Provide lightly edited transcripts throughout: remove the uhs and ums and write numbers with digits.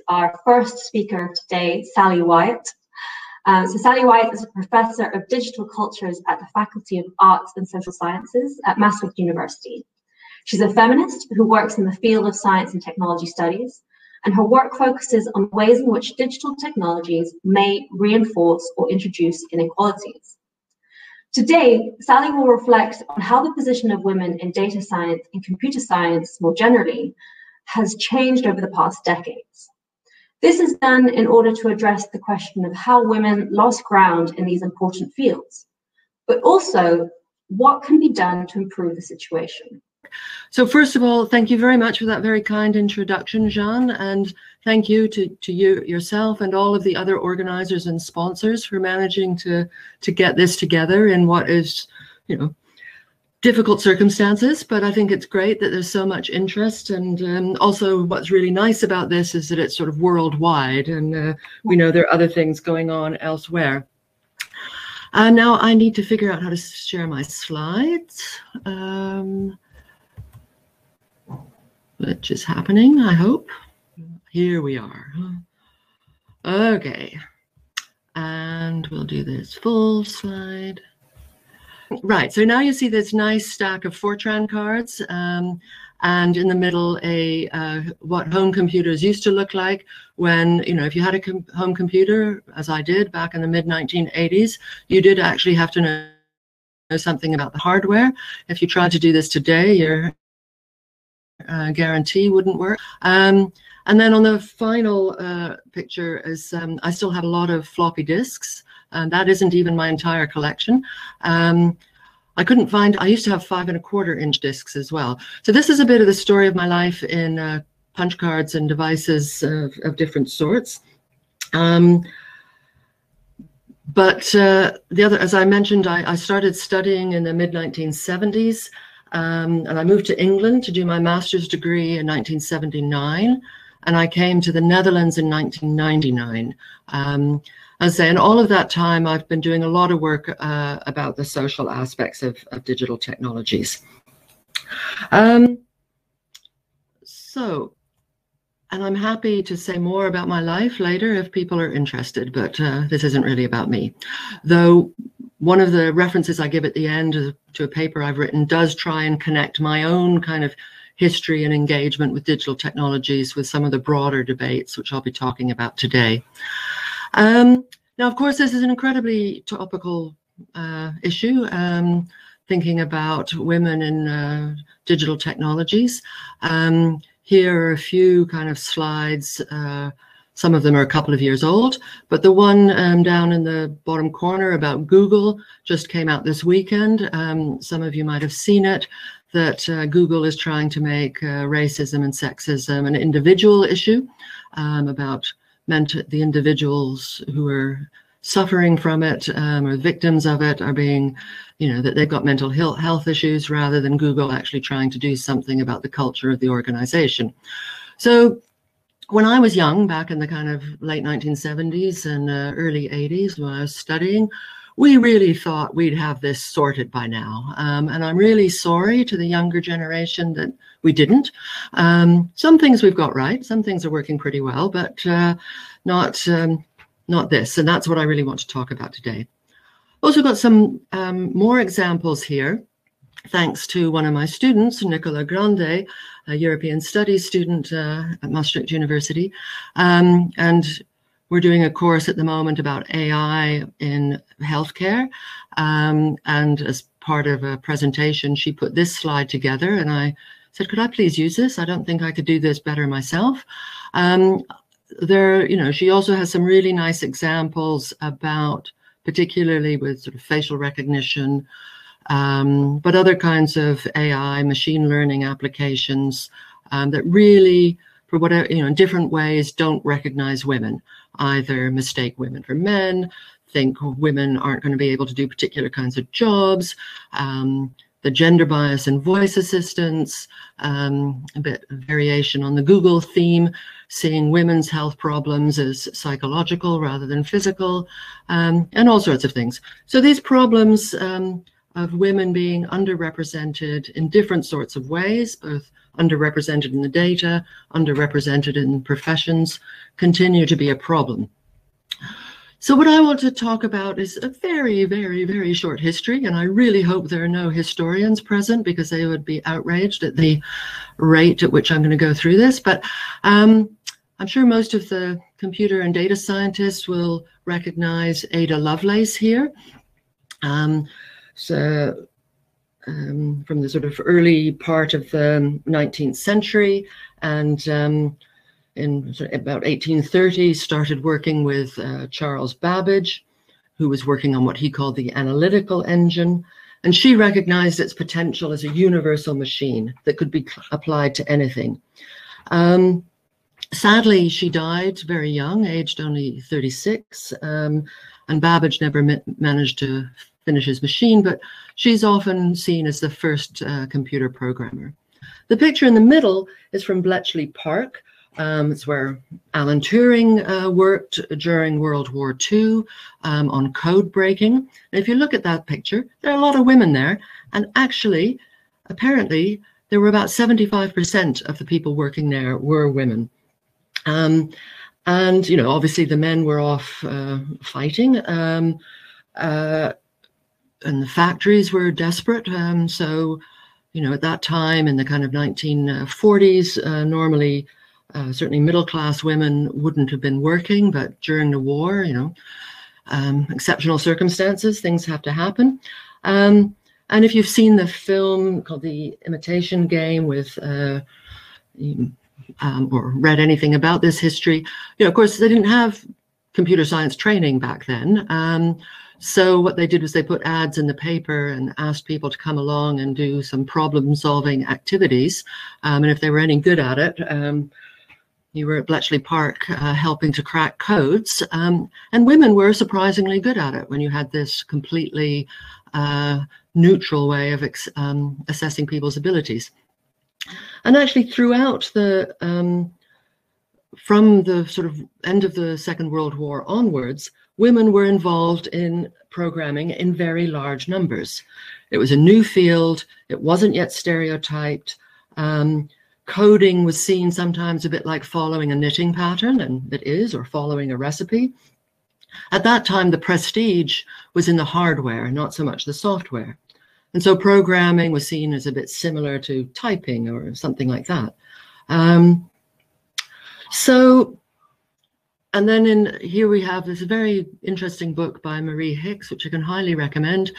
our first speaker of today, Sally Wyatt. So Sally Wyatt is a professor of digital cultures at the Faculty of Arts and Social Sciences at Maastricht University. She's a feminist who works in the field of science and technology studies, and her work focuses on ways in which digital technologies may reinforce or introduce inequalities. Today, Sally will reflect on how the position of women in data science and computer science more generally has changed over the past decades. This is done in order to address the question of how women lost ground in these important fields, but also what can be done to improve the situation. So first of all, thank you very much for that very kind introduction, Jean, and thank you to you yourself and all of the other organizers and sponsors for managing to get this together in what is, difficult circumstances. But I think it's great that there's so much interest, and also what's really nice about this is that it's sort of worldwide, and we know there are other things going on elsewhere. Now I need to figure out how to share my slides. Which is happening, I hope. Here we are. Okay, and we'll do this full slide. Right, so now you see this nice stack of Fortran cards, and in the middle what home computers used to look like when, if you had a home computer, as I did back in the mid-1980s, you did actually have to know something about the hardware. If you tried to do this today, your guarantee wouldn't work. And then on the final picture is I still have a lot of floppy disks, and that isn't even my entire collection. I couldn't find, I used to have 5¼ inch disks as well. So this is a bit of the story of my life in punch cards and devices of different sorts. But the other, as I mentioned, I started studying in the mid-1970s. And I moved to England to do my master's degree in 1979, and I came to the Netherlands in 1999. As I say, in all of that time, I've been doing a lot of work about the social aspects of digital technologies. And I'm happy to say more about my life later if people are interested, but this isn't really about me. Though one of the references I give at the end to a paper I've written does try and connect my own kind of history and engagement with digital technologies with some of the broader debates, which I'll be talking about today. Now, of course, this is an incredibly topical issue, thinking about women in digital technologies. Here are a few kind of slides. Some of them are a couple of years old, but the one down in the bottom corner about Google just came out this weekend. Some of you might have seen it, that Google is trying to make racism and sexism an individual issue, about the individuals who are suffering from it or victims of it are being, that they've got mental health issues, rather than Google actually trying to do something about the culture of the organization. So when I was young, back in the kind of late 1970s and early 80s when I was studying, we really thought we'd have this sorted by now. And I'm really sorry to the younger generation that we didn't. Some things we've got right, some things are working pretty well, but not this. And that's what I really want to talk about today. Also got some more examples here, thanks to one of my students, Nicola Grande, a European Studies student at Maastricht University. And we're doing a course at the moment about AI in healthcare. And as part of a presentation, she put this slide together, and I said, could I please use this? I don't think I could do this better myself. She also has some really nice examples about, particularly with sort of facial recognition, but other kinds of AI, machine learning applications that really, for whatever, in different ways, don't recognize women, either mistake women for men, think women aren't going to be able to do particular kinds of jobs, the gender bias in voice assistants, a bit of variation on the Google theme, seeing women's health problems as psychological rather than physical, and all sorts of things. So these problems of women being underrepresented in different sorts of ways, both underrepresented in the data, underrepresented in professions, continue to be a problem. So what I want to talk about is a very, very, very short history, and I really hope there are no historians present because they would be outraged at the rate at which I'm going to go through this. But I'm sure most of the computer and data scientists will recognize Ada Lovelace here. From the sort of early part of the 19th century, and in about 1830 started working with Charles Babbage, who was working on what he called the analytical engine, and she recognized its potential as a universal machine that could be applied to anything. Sadly, she died very young, aged only 36, and Babbage never managed to finish his machine, but she's often seen as the first computer programmer. The picture in the middle is from Bletchley Park. It's where Alan Turing worked during World War II on code breaking. And if you look at that picture, there are a lot of women there. And actually, apparently, there were about 75% of the people working there were women. And, you know, obviously the men were off fighting. And the factories were desperate. So, you know, at that time in the kind of 1940s, normally, certainly middle-class women wouldn't have been working, but during the war, you know, exceptional circumstances, things have to happen. And if you've seen the film called The Imitation Game with, or read anything about this history, you know, of course, they didn't have computer science training back then. So what they did was they put ads in the paper and asked people to come along and do some problem-solving activities. And if they were any good at it, you were at Bletchley Park helping to crack codes. And women were surprisingly good at it when you had this completely neutral way of assessing people's abilities. And actually throughout the, from the sort of end of the Second World War onwards, women were involved in programming in very large numbers. It was a new field. It wasn't yet stereotyped. Coding was seen sometimes a bit like following a knitting pattern, and it is, or following a recipe. At that time, the prestige was in the hardware, not so much the software. And so programming was seen as a bit similar to typing or something like that. And then here we have this very interesting book by Marie Hicks, which I can highly recommend.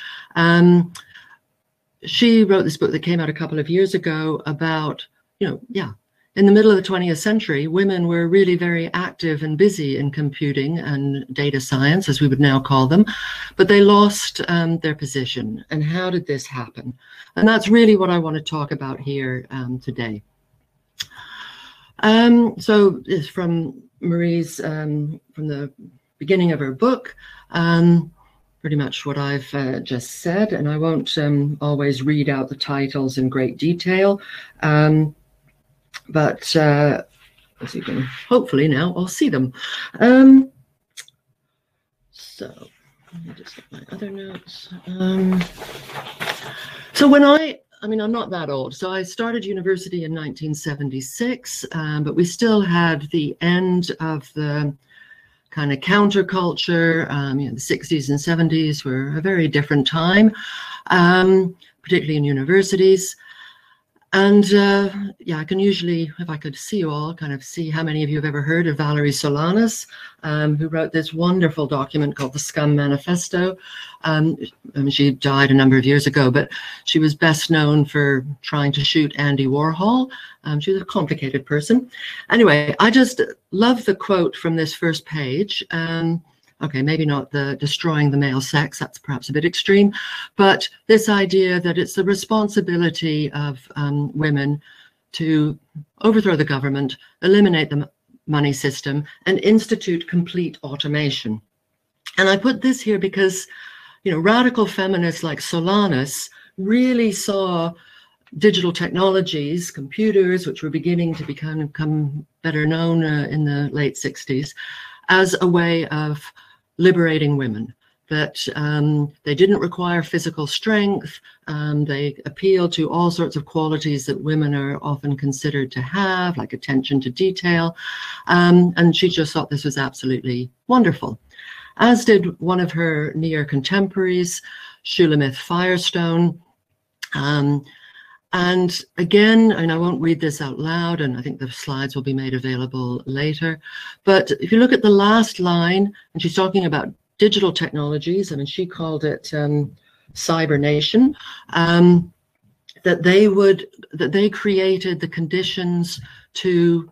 She wrote this book that came out a couple of years ago about, you know, in the middle of the 20th century, women were really very active and busy in computing and data science, as we would now call them, but they lost their position. And how did this happen? And that's really what I want to talk about here today. So it's from Marie's, from the beginning of her book, pretty much what I've just said, and I won't always read out the titles in great detail, but as you can hopefully now all see them. So let me just get my other notes. So when I mean, I'm not that old. So I started university in 1976, but we still had the end of the kind of counterculture. You know, the 60s and 70s were a very different time, particularly in universities. And yeah, I can usually, if I could see you all, kind of see how many of you have ever heard of Valerie Solanas, who wrote this wonderful document called the Scum Manifesto. I mean, she died a number of years ago, but she was best known for trying to shoot Andy Warhol. She was a complicated person. Anyway, I just love the quote from this first page. Okay, maybe not the destroying the male sex, that's perhaps a bit extreme, but this idea that it's the responsibility of women to overthrow the government, eliminate the money system, and institute complete automation. And I put this here because, you know, radical feminists like Solanas really saw digital technologies, computers, which were beginning to become better known in the late 60s, as a way of liberating women, that they didn't require physical strength. They appealed to all sorts of qualities that women are often considered to have, like attention to detail. And she just thought this was absolutely wonderful, as did one of her near contemporaries, Shulamith Firestone. And again, I won't read this out loud, and I think the slides will be made available later. But if you look at the last line, and she's talking about digital technologies, she called it cybernation, that they created the conditions to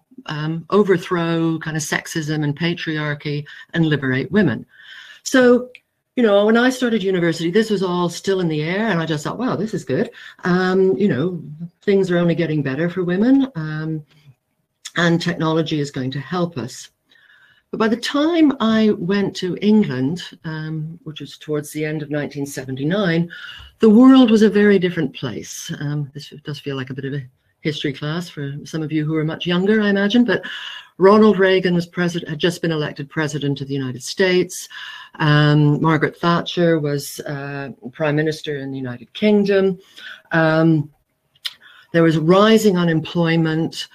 overthrow kind of sexism and patriarchy and liberate women. So, when I started university, this was all still in the air, and I just thought, wow, this is good. Things are only getting better for women, and technology is going to help us. But by the time I went to England, which was towards the end of 1979, the world was a very different place. This does feel like a bit of a history class for some of you who are much younger, I imagine, but Ronald Reagan had just been elected president of the United States. Margaret Thatcher was prime minister in the United Kingdom. There was rising unemployment,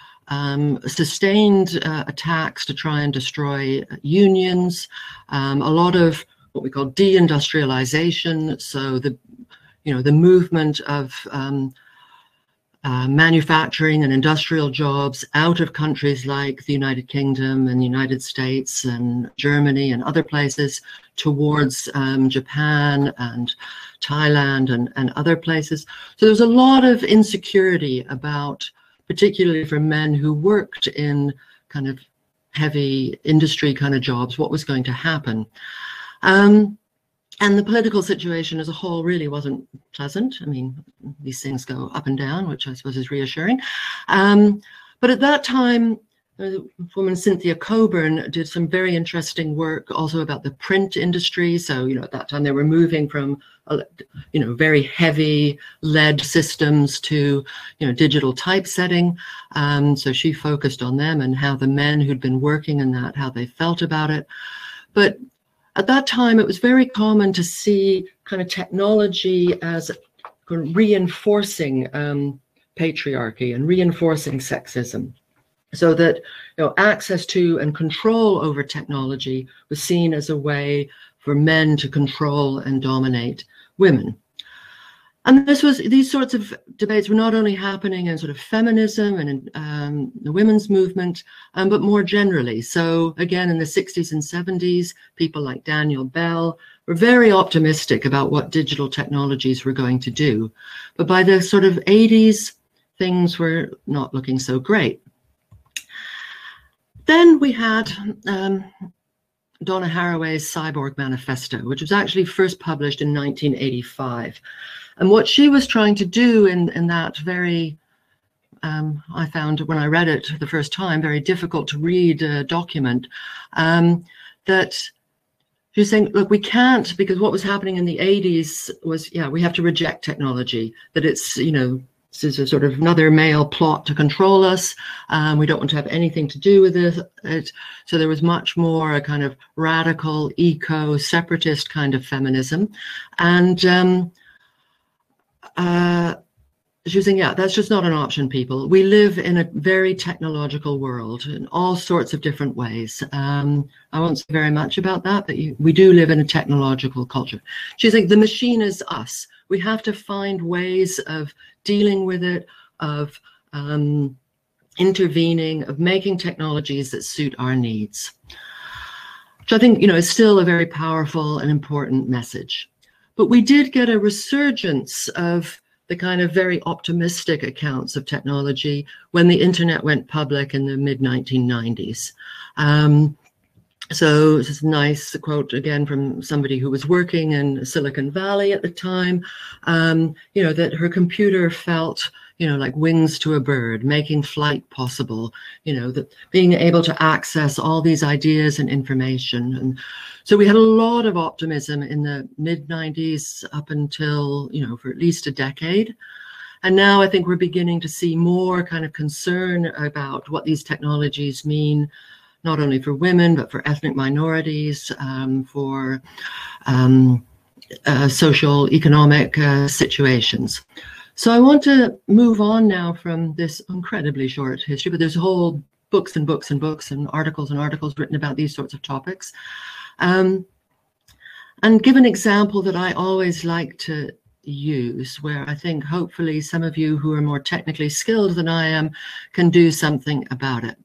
sustained attacks to try and destroy unions, a lot of what we call deindustrialization. So the movement of manufacturing and industrial jobs out of countries like the United Kingdom and the United States and Germany and other places towards Japan and Thailand and other places. So there's a lot of insecurity about, particularly for men who worked in kind of heavy industry kind of jobs, what was going to happen. And the political situation as a whole really wasn't pleasant. These things go up and down, which I suppose is reassuring. But at that time, the woman Cynthia Coburn did some very interesting work also about the print industry. So, at that time they were moving from, very heavy lead systems to, digital typesetting. So she focused on them and how the men who'd been working in that, how they felt about it. But at that time, it was very common to see kind of technology as reinforcing patriarchy and reinforcing sexism, so that access to and control over technology was seen as a way for men to control and dominate women. And these sorts of debates were not only happening in sort of feminism and in the women's movement, but more generally. So again, in the 60s and 70s, people like Daniel Bell were very optimistic about what digital technologies were going to do. But by the sort of 80s, things were not looking so great. Then we had Donna Haraway's Cyborg Manifesto, which was actually first published in 1985. And what she was trying to do in that very, I found when I read it the first time, very difficult to read document, that she was saying, look, we can't, because what was happening in the 80s was, we have to reject technology, that it's, this is a sort of another male plot to control us. We don't want to have anything to do with it. So there was much more a kind of radical, eco-separatist kind of feminism. And she was saying, that's just not an option, people. We live in a very technological world in all sorts of different ways. I won't say very much about that, but we do live in a technological culture. She's like, the machine is us. We have to find ways of dealing with it, of intervening, of making technologies that suit our needs, which I think, is still a very powerful and important message. But we did get a resurgence of the kind of very optimistic accounts of technology when the internet went public in the mid-1990s. So this is a nice quote again from somebody who was working in Silicon Valley at the time, that her computer felt, like wings to a bird, making flight possible, that being able to access all these ideas and information. And so we had a lot of optimism in the mid-90s up until, for at least a decade. And now I think we're beginning to see more kind of concern about what these technologies mean, not only for women, but for ethnic minorities, for social, economic situations. So I want to move on now from this incredibly short history, but there's whole books and books and books and articles written about these sorts of topics. And give an example that I always like to use, where I think hopefully some of you who are more technically skilled than I am can do something about it.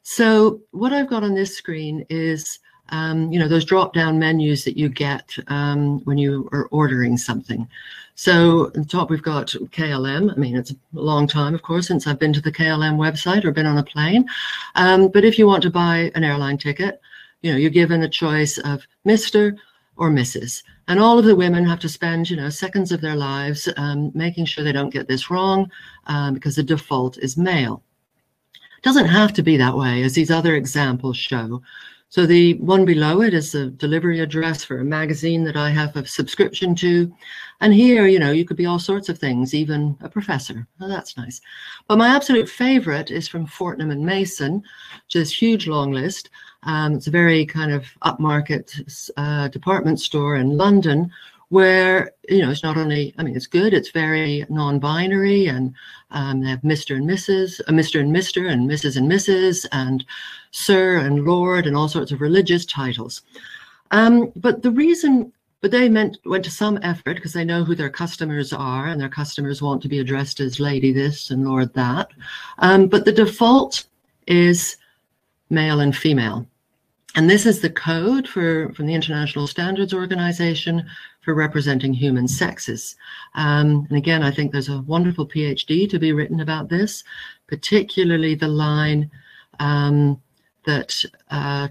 So what I've got on this screen is those drop-down menus that you get when you are ordering something. So at the top we've got KLM. I mean, it's a long time, of course, since I've been to the KLM website or been on a plane. But if you want to buy an airline ticket, you're given a choice of Mr. or Mrs. And all of the women have to spend, seconds of their lives making sure they don't get this wrong because the default is male. It doesn't have to be that way, as these other examples show. So the one below it is the delivery address for a magazine that I have a subscription to. And here, you could be all sorts of things, even a professor. Well, that's nice. But my absolute favorite is from Fortnum and Mason, which is a huge long list. It's a very kind of upmarket department store in London where, it's not only, it's good, it's very non-binary, and they have Mr. and Mrs., Mr. and Mr. and Mrs. and Mrs. and Sir and Lord and all sorts of religious titles. But they went to some effort because they know who their customers are, and their customers want to be addressed as Lady this and Lord that. But the default is male and female. And this is the code from the International Standards Organization for representing human sexes. And again, I think there's a wonderful PhD to be written about this, particularly the line that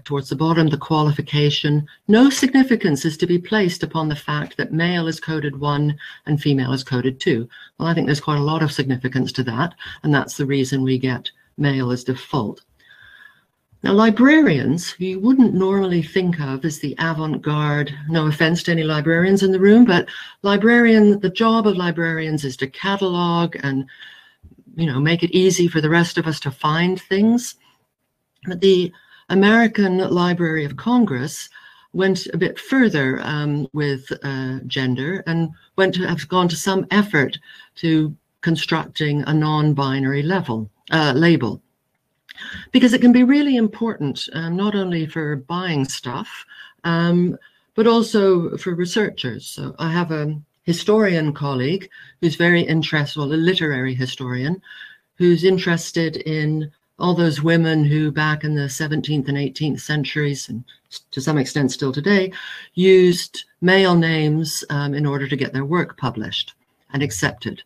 towards the bottom, the qualification, no significance is to be placed upon the fact that male is coded 1 and female is coded 2. Well, I think there's quite a lot of significance to that, and that's the reason we get male as default. Now, librarians, who you wouldn't normally think of as the avant-garde, no offense to any librarians in the room, but the job of librarians is to catalog and, make it easy for the rest of us to find things. But the American Library of Congress went a bit further with gender and have gone to some effort to constructing a non-binary label. Because it can be really important, not only for buying stuff, but also for researchers. So I have a historian colleague who's very interested, well, a literary historian, who's interested in all those women who back in the 17th and 18th centuries, and to some extent still today, used male names in order to get their work published and accepted.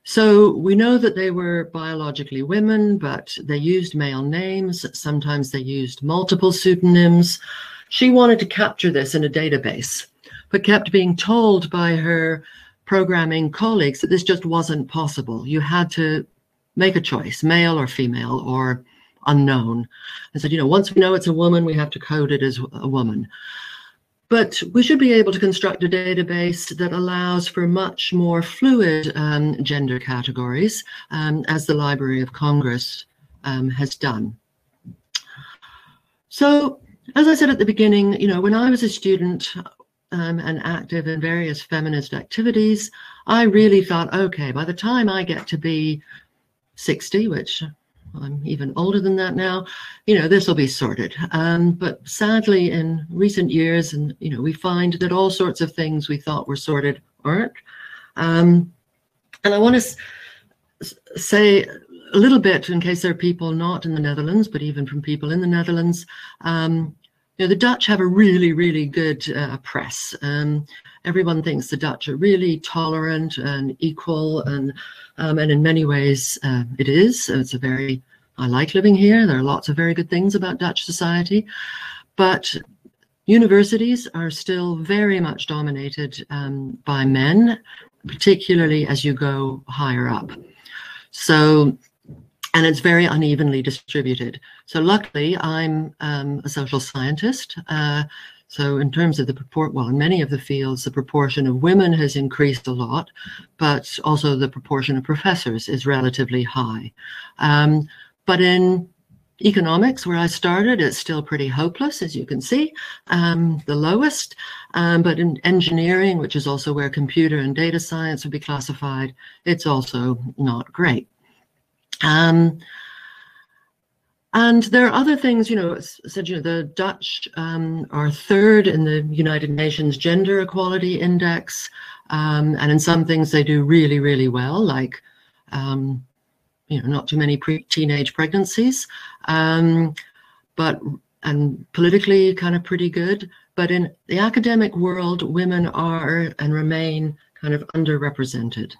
So we know that they were biologically women, but they used male names. Sometimes they used multiple pseudonyms. She wanted to capture this in a database, but kept being told by her programming colleagues that this just wasn't possible. You had to make a choice, male or female or unknown. And said, once we know it's a woman, we have to code it as a woman. But we should be able to construct a database that allows for much more fluid gender categories, as the Library of Congress has done. So, as I said at the beginning, when I was a student and active in various feminist activities, I really thought, okay, by the time I get to be 60, which I'm even older than that now, this will be sorted. But sadly, in recent years, and we find that all sorts of things we thought were sorted aren't. And I want to say a little bit, in case there are people not in the Netherlands, but even from people in the Netherlands, the Dutch have a really, really good press. Everyone thinks the Dutch are really tolerant and equal, and in many ways it is. I like living here. There are lots of very good things about Dutch society, but universities are still very much dominated by men, particularly as you go higher up. So, and it's very unevenly distributed. So luckily, I'm a social scientist. So in terms of in many of the fields, the proportion of women has increased a lot, but also the proportion of professors is relatively high. But in Economics, where I started, it's still pretty hopeless, as you can see, the lowest. But in engineering, which is also where computer and data science would be classified, it's also not great. And there are other things, the Dutch are third in the United Nations Gender Equality Index. And in some things they do really, really well, like, not too many teenage pregnancies, and politically kind of pretty good. But in the academic world, women are and remain kind of underrepresented.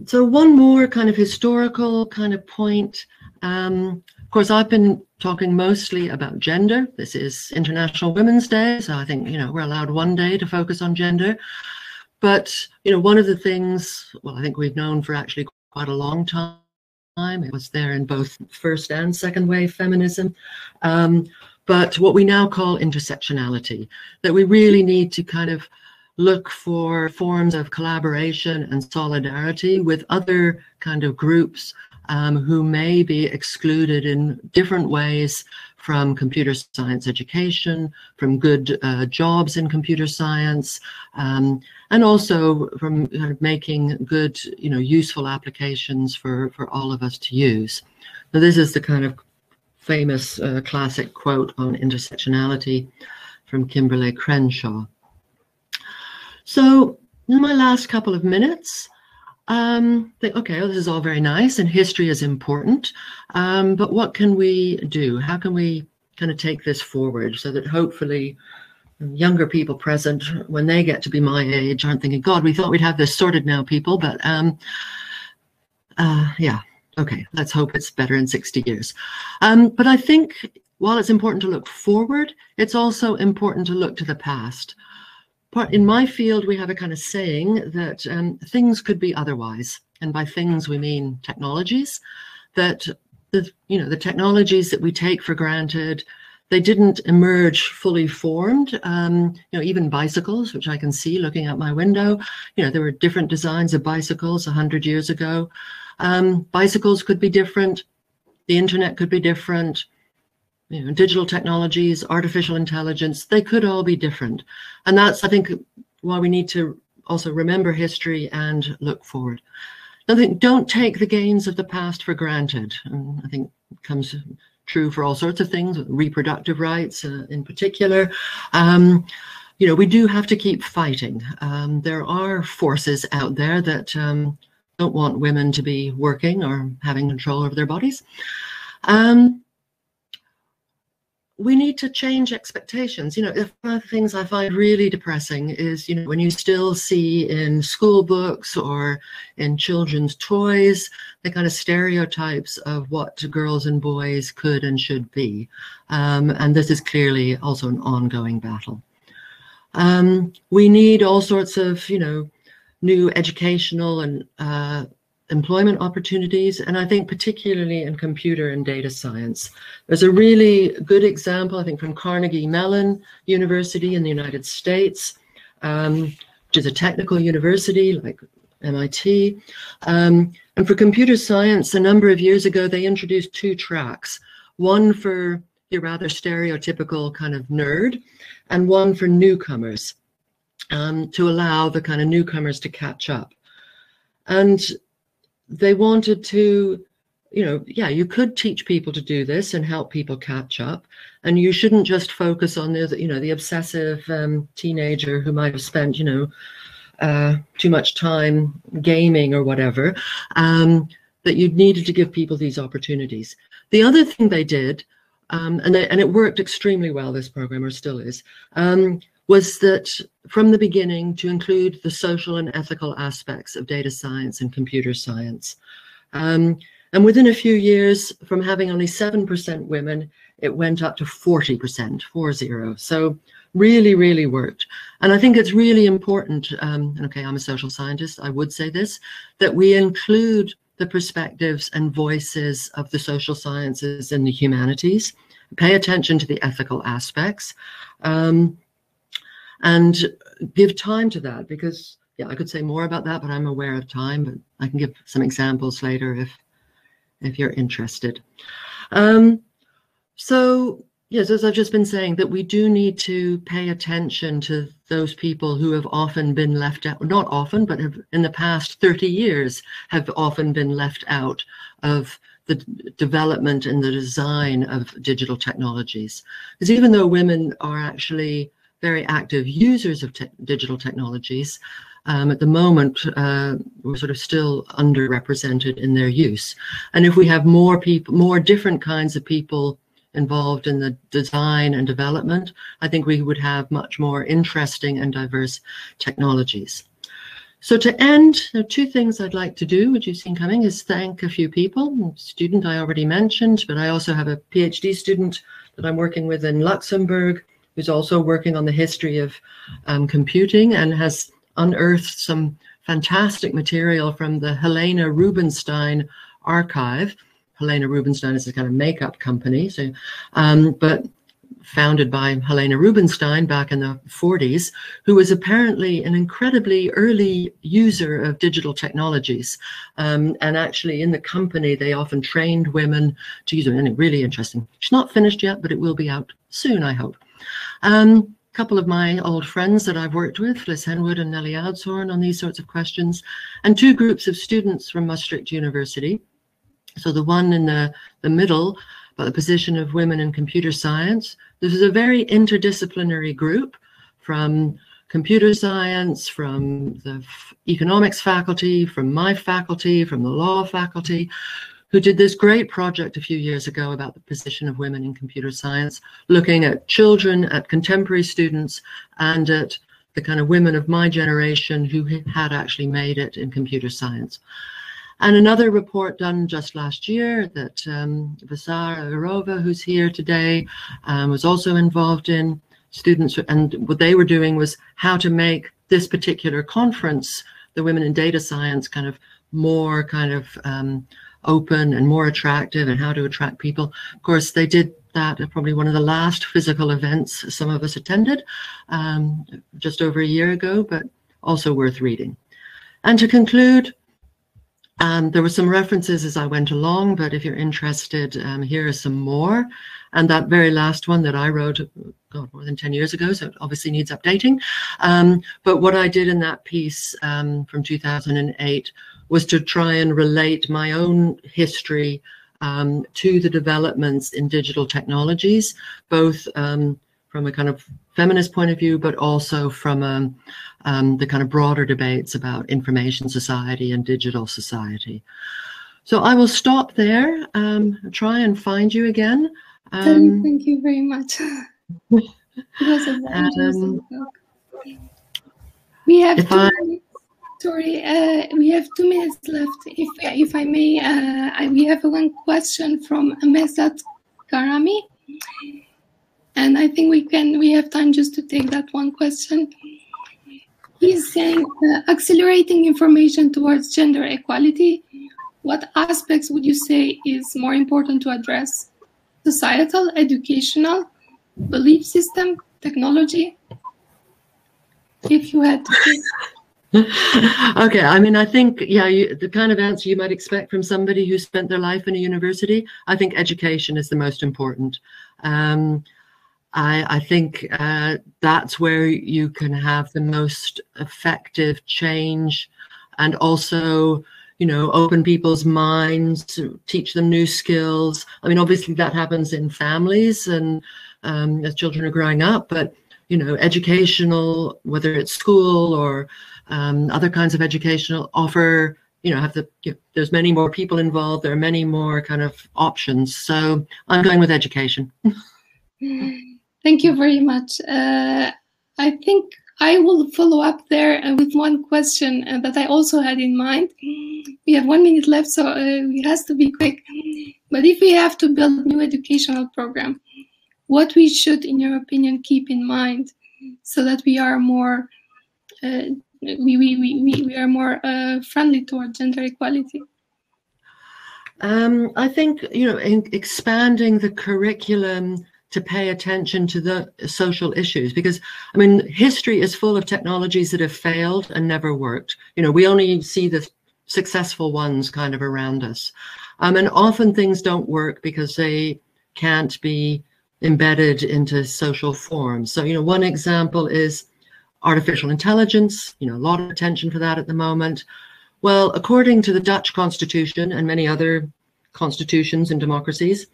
So one more kind of historical kind of point. Of course, I've been talking mostly about gender. This is International Women's Day, so I think, we're allowed one day to focus on gender. But, one of the things, well, I think we've known for actually quite a long time, it was there in both first and second wave feminism, but what we now call intersectionality, that we really need to kind of look for forms of collaboration and solidarity with other kind of groups who may be excluded in different ways from computer science education, from good jobs in computer science, and also from kind of making good, useful applications for all of us to use. Now, this is the kind of famous classic quote on intersectionality from Kimberly Crenshaw. So in my last couple of minutes, think, okay, well, this is all very nice and history is important, but what can we do? How can we kind of take this forward so that hopefully younger people present, when they get to be my age, aren't thinking, God, we thought we'd have this sorted now, people, but yeah, okay, let's hope it's better in 60 years. But I think while it's important to look forward, it's also important to look to the past. In my field, we have a kind of saying that things could be otherwise. And by things, we mean technologies, that the technologies that we take for granted, they didn't emerge fully formed. Even bicycles, which I can see looking out my window, there were different designs of bicycles 100 years ago. Bicycles could be different. The internet could be different. Digital technologies, artificial intelligence, they could all be different. And that's, I think, why we need to also remember history and look forward. I think don't take the gains of the past for granted. And I think it comes true for all sorts of things, reproductive rights in particular. We do have to keep fighting. There are forces out there that don't want women to be working or having control over their bodies. We need to change expectations. One of the things I find really depressing is, when you still see in school books or in children's toys, the kind of stereotypes of what girls and boys could and should be. And this is clearly also an ongoing battle. We need all sorts of, new educational and employment opportunities, and I think particularly in computer and data science. There's a really good example, I think, from Carnegie Mellon University in the United States, which is a technical university like MIT. And for computer science, a number of years ago, they introduced 2 tracks, one for your rather stereotypical kind of nerd, and one for newcomers, to allow the kind of newcomers to catch up. And they wanted to, you could teach people to do this and help people catch up. And you shouldn't just focus on the obsessive teenager who might have spent, too much time gaming or whatever, that you needed to give people these opportunities. The other thing they did, and it worked extremely well, this program, or still is, was that from the beginning to include the social and ethical aspects of data science and computer science. And within a few years, from having only 7% women, it went up to 40%, 40. So really, really worked. And I think it's really important, and okay, I'm a social scientist, I would say this, that we include the perspectives and voices of the social sciences and the humanities, pay attention to the ethical aspects, and give time to that, because yeah, I could say more about that, but I'm aware of time, but I can give some examples later if you're interested. So yes, as I've just been saying, that we do need to pay attention to those people who have often been left out, not often, but have in the past 30 years have often been left out of the development and the design of digital technologies. Because even though women are actually very active users of digital technologies, at the moment, we're sort of still underrepresented in their use. And if we have more people, more different kinds of people involved in the design and development, I think we would have much more interesting and diverse technologies. So to end, there are two things I'd like to do, which you've seen coming, is thank a few people. A student I already mentioned, but I also have a PhD student that I'm working with in Luxembourg, who's also working on the history of computing and has unearthed some fantastic material from the Helena Rubinstein archive. Helena Rubinstein is a kind of makeup company, so but founded by Helena Rubinstein back in the 40s, who was apparently an incredibly early user of digital technologies. And actually in the company, they often trained women to use it. And really interesting. It's not finished yet, but it will be out soon, I hope. A couple of my old friends that I've worked with, Liz Henwood and Nellie Oudshorn, on these sorts of questions, and two groups of students from Maastricht University. So the one in the middle, about the position of women in computer science. This is a very interdisciplinary group from computer science, from the economics faculty, from my faculty, from the law faculty, who did this great project a few years ago about the position of women in computer science, looking at children, at contemporary students, and at the kind of women of my generation who had actually made it in computer science. And another report done just last year that Vasara Arova, who's here today, was also involved in. Students, and what they were doing was how to make this particular conference, the Women in Data Science, kind of more kind of open and more attractive, and how to attract people. Of course, they did that at probably one of the last physical events some of us attended just over a year ago, but also worth reading. And to conclude, there were some references as I went along, but if you're interested, here are some more. And that very last one that I wrote, God, more than 10 years ago, so it obviously needs updating. But what I did in that piece from 2008 was to try and relate my own history to the developments in digital technologies, both from a kind of feminist point of view, but also from the kind of broader debates about information society and digital society. So I will stop there, try and find you again. Thank you very much. It was a very interesting talk. We have we have 2 minutes left. If I may, we have one question from Mesat Karami. And I think we have time just to take that one question. He's saying, accelerating information towards gender equality, what aspects would you say is more important to address? Societal, educational, belief system, technology? If you had to pick. Okay, I mean, I think, yeah, the kind of answer you might expect from somebody who spent their life in a university, I think education is the most important. I think that's where you can have the most effective change, and also, you know, open people's minds, teach them new skills. I mean, obviously that happens in families and as children are growing up, but, you know, educational, whether it's school or other kinds of educational offer, you know, there's many more people involved. There are many more kind of options. So I'm going with education. Thank you very much. I think I will follow up there with one question that I also had in mind. We have 1 minute left, so it has to be quick. But if we have to build a new educational program, what we should, in your opinion, keep in mind so that we are more we are more friendly toward gender equality? I think, you know, in expanding the curriculum to pay attention to the social issues, because I mean, history is full of technologies that have failed and never worked. You know, we only see the successful ones kind of around us. And often things don't work because they can't be embedded into social forms. So, you know, one example is artificial intelligence, you know, a lot of attention for that at the moment. Well, according to the Dutch Constitution and many other constitutions and democracies,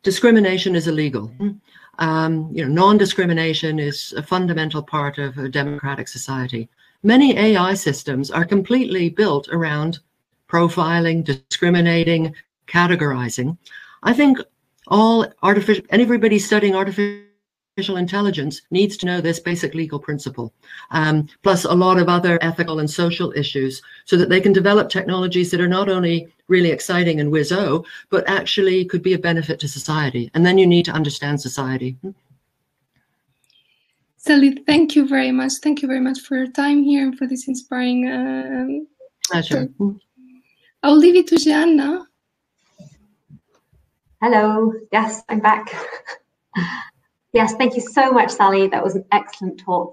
discrimination is illegal. You know, non-discrimination is a fundamental part of a democratic society. Many AI systems are completely built around profiling, discriminating, categorizing. I think anybody studying artificial intelligence needs to know this basic legal principle, plus a lot of other ethical and social issues, so that they can develop technologies that are not only really exciting and whiz-oh, but actually could be a benefit to society. And then you need to understand society. Sally, thank you very much. Thank you very much for your time here and for this inspiring Pleasure. I'll leave it to Jeanne now. Hello. Yes, I'm back. Yes, thank you so much, Sally. That was an excellent talk.